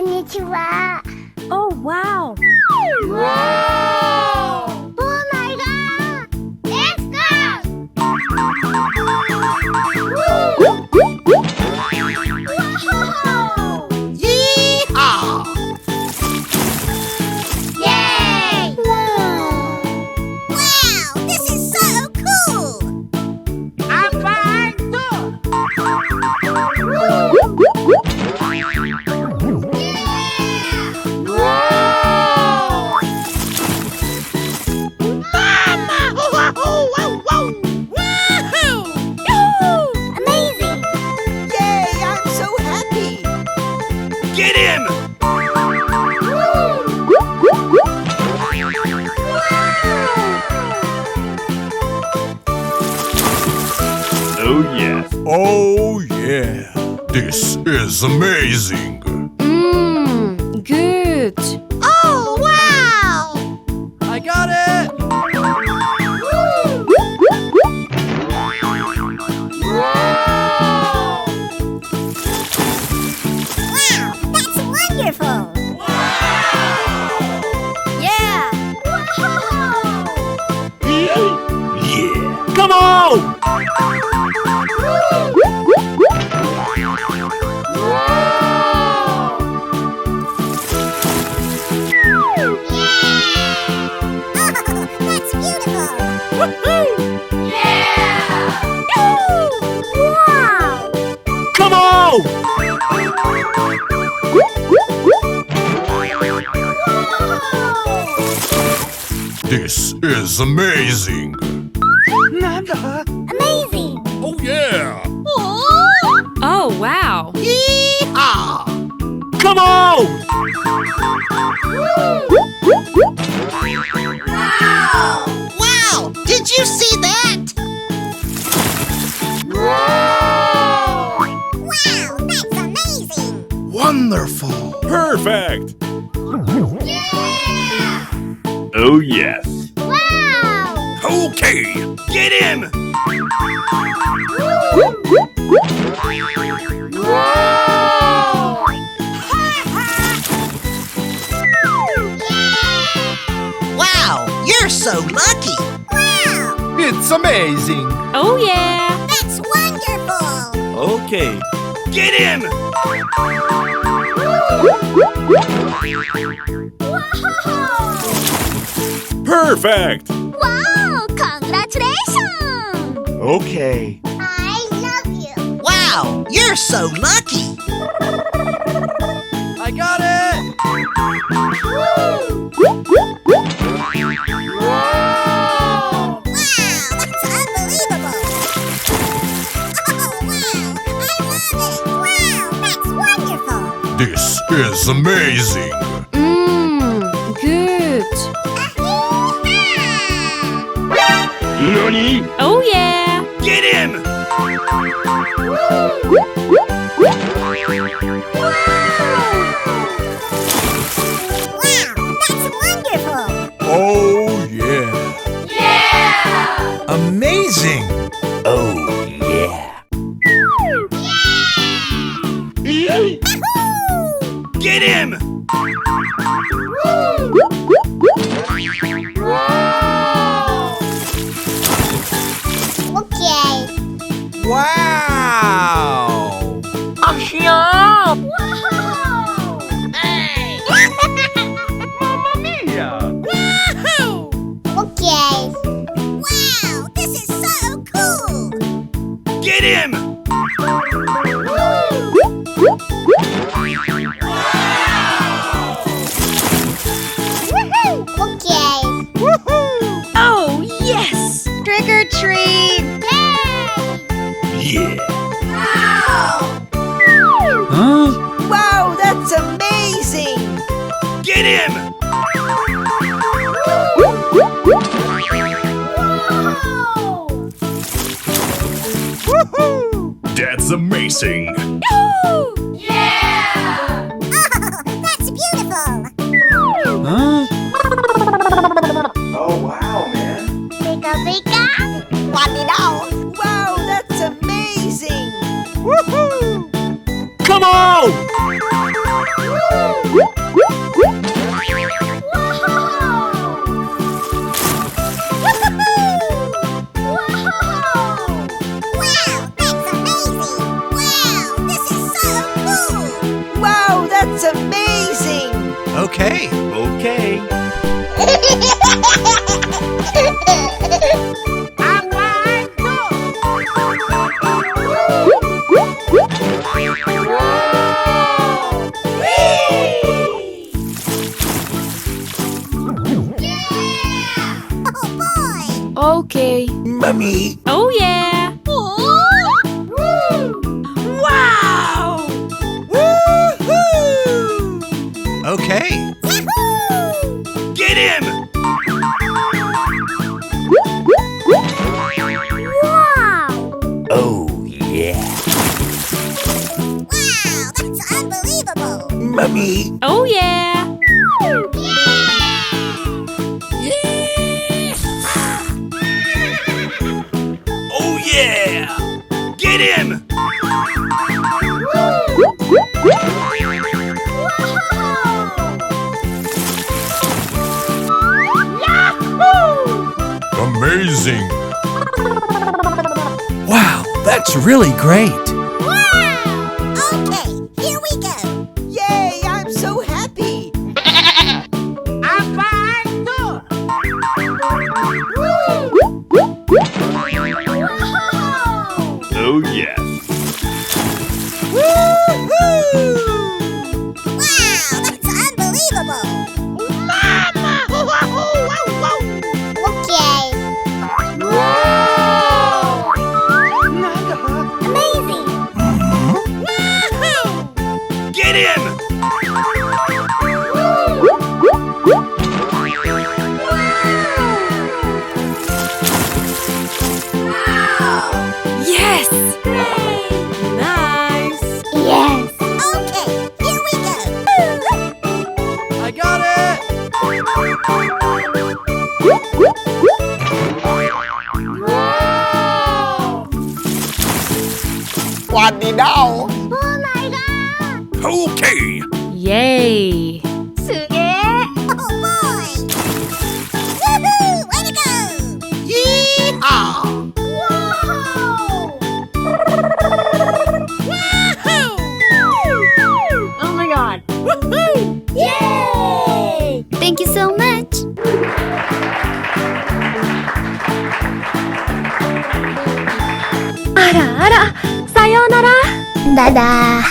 Konnichiwa. Oh, wow. Wow! Oh my god! Let's go! Wow! Yee-haw! Yay! Wow, this is so cool! I'm fine too! Wow! Mama! Wahoo! Amazing! Yay, I'm so happy! Get him! Oh yes. Oh yeah, this is amazing. Good. Oh, wow! I got it! Wow, that's wonderful! Yeah! Yeah. Come on! Oh, that's beautiful! Wow! Come on! This is amazing. Amazing! Oh yeah. Oh, wow. Yee-haw! Come on! Wow, did you see that? Wow, that's amazing! Wonderful. Perfect! Oh yes. Wow! Okay, get him! Wow, you're so lucky! Wow, It's amazing! Oh, yeah. that's wonderful! Okay, get him! Perfect! Wow! Congratulations! Okay. I love you! Wow, you're so lucky! I got it! Wow, that's unbelievable! Oh, wow, I love it! Wow, that's wonderful! This is amazing. Good. Nani? Oh, yeah. Get him! Wow, that's wonderful! Oh yeah. Amazing. Oh yeah. Get him! Okay. Wow. Wow! Okay. Wow, this is so cool! Get him! Okay. Oh, yes. Trick or treat. Yeah. Wow, that's amazing! Get him! That's amazing! Oh, that's beautiful! Oh wow, man! Pika pika. Wow, that's amazing! Come on! Woo! amazing! Okay. Okay. I'm fine too! Okay. Mummy. Oh, yeah. Wow! Woohoo! Okay. Get him! Oh, yeah. Wow, that's unbelievable! Mummy. Oh, yeah. Oh yeah! Get him! Amazing. Wow, that's really great. Okay, here we go! Yay, I'm so happy! I'm fine too! Oh yeah! Woohoo! Wow, that's unbelievable! Mama! Okay. Amazing! Get him! Yes! Nice! Yes. Okay, here we go! I got it. Wadidaw! Oh my god. Okay! Yay! Oh boy! Woohoo! Way to go! Yeehaw! Woohoo! Oh my god! Yay! Thank you so much. あらあら、さようなら。ダダ